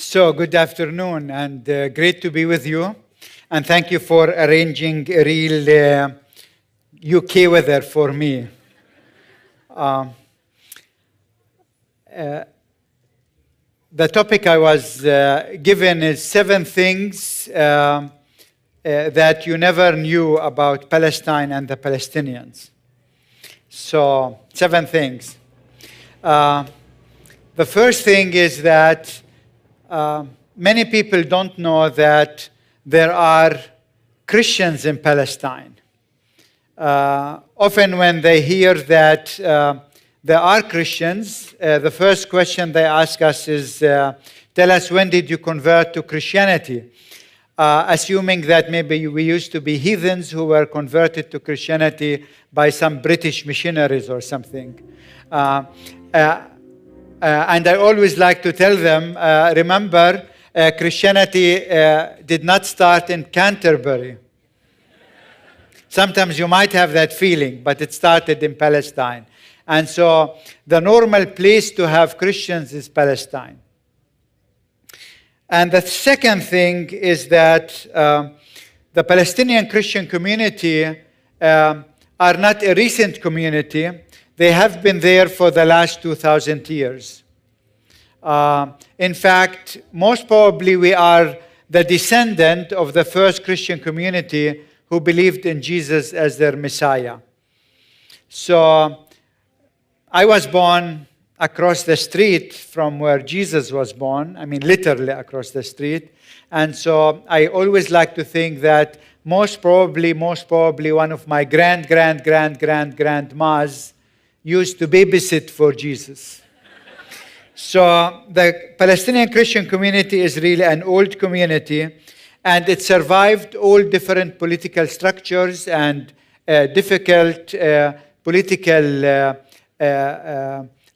So, good afternoon, and great to be with you. And thank you for arranging a real UK weather for me. The topic I was given is 7 things that you never knew about Palestine and the Palestinians. So, 7 things. The first thing is that many people don't know that there are Christians in Palestine. Often when they hear that there are Christians, the first question they ask us is, tell us, when did you convert to Christianity? Assuming that maybe we used to be heathens who were converted to Christianity by some British missionaries or something. And I always like to tell them, remember, Christianity did not start in Canterbury. Sometimes you might have that feeling, but it started in Palestine. And so the normal place to have Christians is Palestine. And the second thing is that the Palestinian Christian community are not a recent community. They have been there for the last 2,000 years. In fact, most probably we are the descendant of the first Christian community who believed in Jesus as their Messiah. So I was born across the street from where Jesus was born. I mean, literally across the street. And so I always like to think that most probably one of my grandmas used to babysit for Jesus. So the Palestinian Christian community is really an old community, and it survived all different political structures and difficult political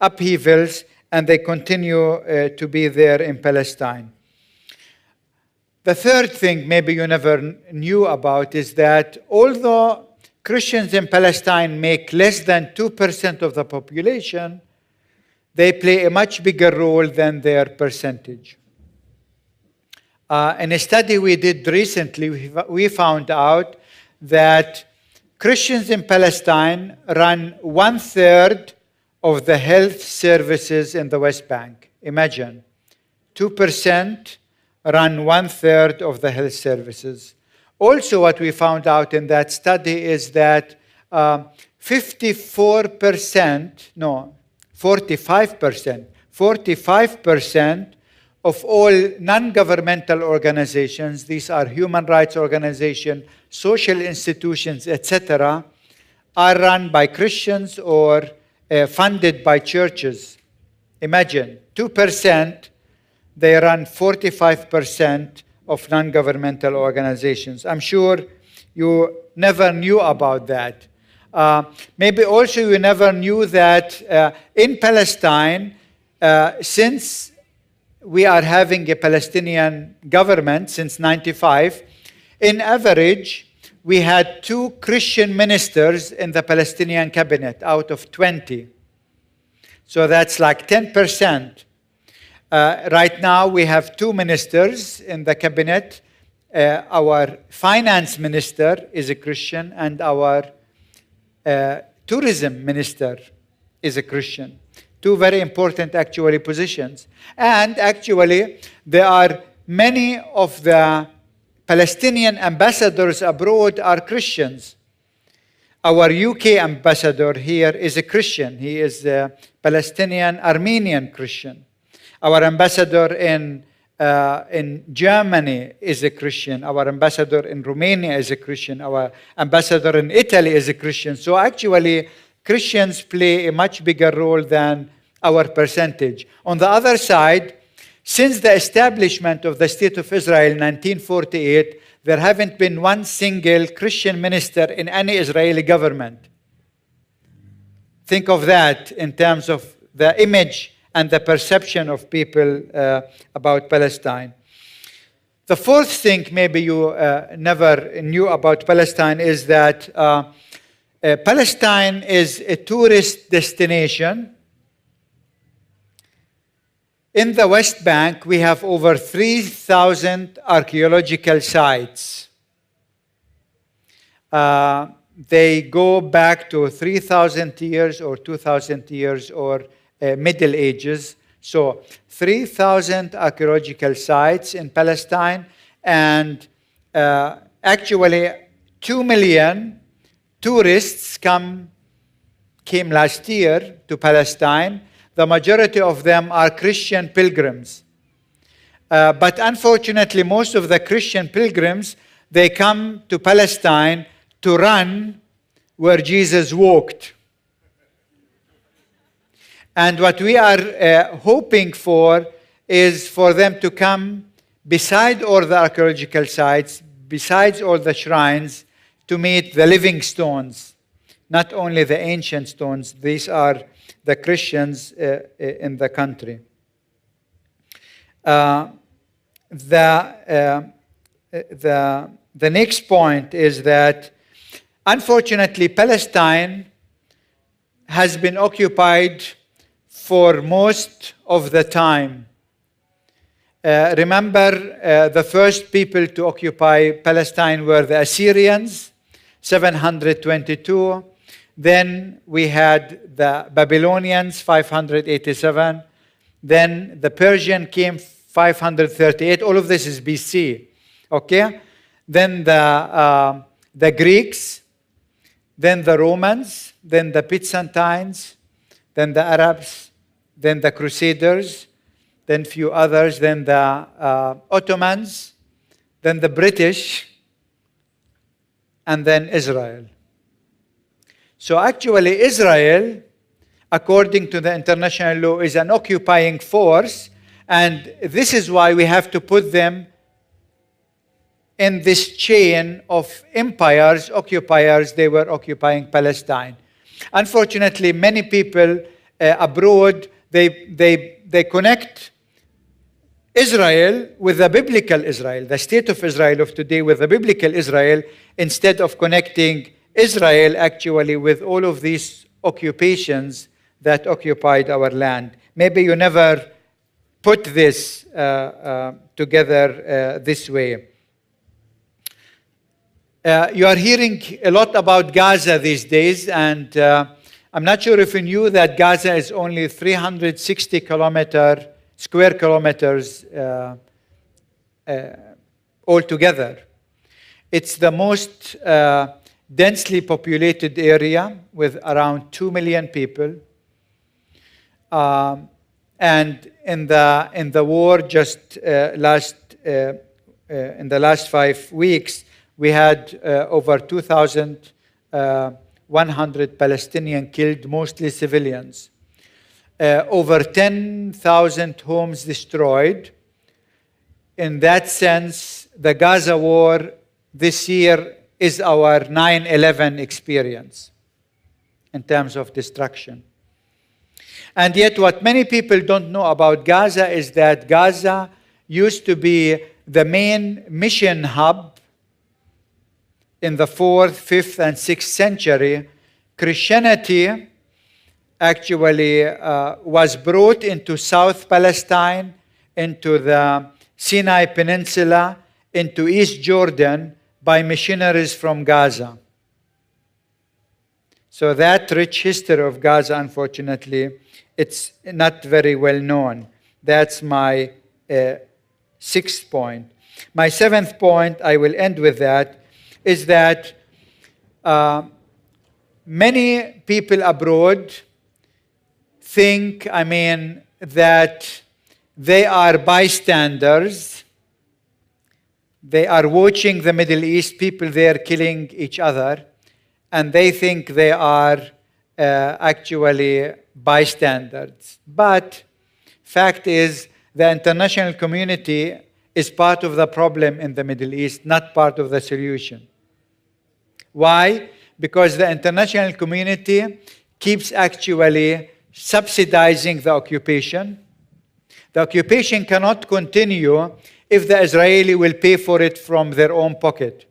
upheavals, and they continue to be there in Palestine. The third thing maybe you never knew about is that although Christians in Palestine make less than 2% of the population, they play a much bigger role than their percentage. In a study we did recently, we found out that Christians in Palestine run 1/3 of the health services in the West Bank. Imagine, 2% run 1/3 of the health services. Also, what we found out in that study is that 45% of all non-governmental organizations, these are human rights organizations, social institutions, etc., are run by Christians or funded by churches. Imagine, 2%, they run 45% of non-governmental organizations. I'm sure you never knew about that. Maybe also you never knew that in Palestine, since we are having a Palestinian government since 1995, in average, we had 2 Christian ministers in the Palestinian cabinet out of 20. So that's like 10%. Right now, we have 2 ministers in the cabinet. Our finance minister is a Christian, and our tourism minister is a Christian. 2 very important, actually, positions. And actually, there are many of the Palestinian ambassadors abroad are Christians. Our UK ambassador here is a Christian. He is a Palestinian Armenian Christian. Our ambassador in Germany is a Christian. Our ambassador in Romania is a Christian. Our ambassador in Italy is a Christian. So actually, Christians play a much bigger role than our percentage. On the other side, since the establishment of the State of Israel in 1948, there haven't been one single Christian minister in any Israeli government. Think of that in terms of the image and the perception of people about Palestine. The fourth thing maybe you never knew about Palestine is that Palestine is a tourist destination In the West Bank, we have over 3,000 archaeological sites. They go back to 3,000 years or 2,000 years or Middle Ages. So 3,000 archaeological sites in Palestine, and actually 2 million tourists came last year to Palestine. The majority of them are Christian pilgrims. But unfortunately, most of the Christian pilgrims, they come to Palestine to run where Jesus walked. And what we are hoping for is for them to come beside all the archaeological sites, besides all the shrines, to meet the living stones, not only the ancient stones. These are the Christians in the country. The next point is that, unfortunately, Palestine has been occupied for most of the time. Remember, the first people to occupy Palestine were the Assyrians, 722. Then we had the Babylonians, 587. Then the Persian came 538. All of this is BC. Okay? Then the Greeks, then the Romans, then the Byzantines, then the Arabs, then the Crusaders, then few others, then the Ottomans, then the British, and then Israel. So actually Israel, according to the international law, is an occupying force, and this is why we have to put them in this chain of empires, occupiers. They were occupying Palestine. Unfortunately, many people abroad, they connect Israel with the biblical Israel, the state of Israel of today with the biblical Israel, instead of connecting Israel actually with all of these occupations that occupied our land. Maybe you never put this together this way. You are hearing a lot about Gaza these days, and I'm not sure if you knew that Gaza is only 360 square kilometers altogether. It's the most densely populated area with around 2 million people. And in the war just in the last 5 weeks, we had over 2,100 Palestinians killed, mostly civilians. Over 10,000 homes destroyed. In that sense, the Gaza war this year is our 9/11 experience in terms of destruction. And yet what many people don't know about Gaza is that Gaza used to be the main mission hub in the 4th, 5th, and 6th century. Christianity actually was brought into South Palestine, into the Sinai Peninsula, into East Jordan by missionaries from Gaza. So that rich history of Gaza, unfortunately, it's not very well known. That's my 6th point. My 7th point, I will end with that, is that many people abroad think, that they are bystanders. They are watching the Middle East, people there killing each other, and they think they are actually bystanders. But fact is, the international community is part of the problem in the Middle East, not part of the solution. Why? Because the international community keeps actually subsidizing the occupation. The occupation cannot continue if the Israeli will pay for it from their own pocket.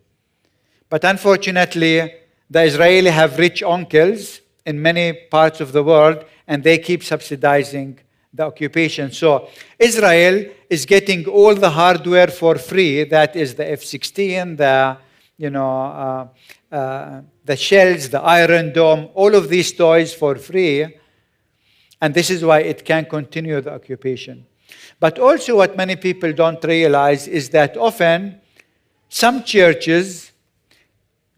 But unfortunately, the Israeli have rich uncles in many parts of the world, and they keep subsidizing the occupation. So Israel is getting all the hardware for free. That is the F-16, the shells, the Iron Dome, all of these toys for free. And this is why it can continue the occupation. But also what many people don't realize is that often some churches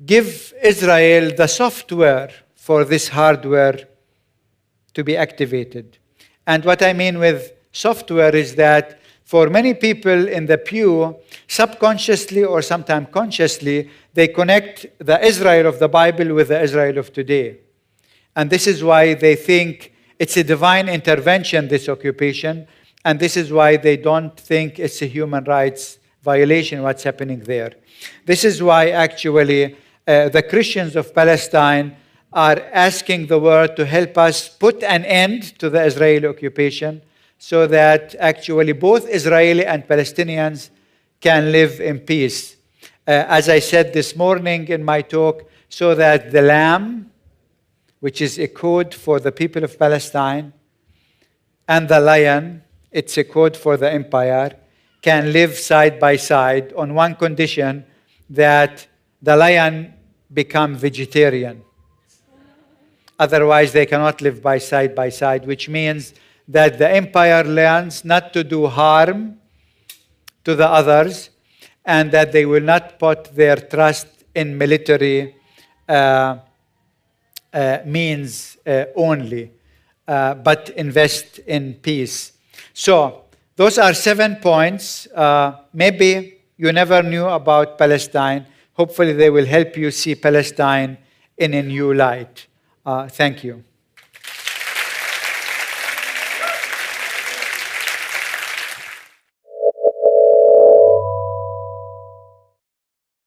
give Israel the software for this hardware to be activated. And what I mean with software is that for many people in the pew, subconsciously or sometimes consciously, they connect the Israel of the Bible with the Israel of today. And this is why they think it's a divine intervention, this occupation, and this is why they don't think it's a human rights violation, what's happening there. This is why actually the Christians of Palestine are asking the world to help us put an end to the Israeli occupation so that actually both Israeli and Palestinians can live in peace. As I said this morning in my talk, so that the lamb, which is a code for the people of Palestine, and the lion, it's a code for the empire, can live side by side on one condition, that the lion become vegetarian. Otherwise, they cannot live side by side, which means that the empire learns not to do harm to the others, and that they will not put their trust in military means only, but invest in peace. So, those are 7 points. Maybe you never knew about Palestine. Hopefully, they will help you see Palestine in a new light. Thank you.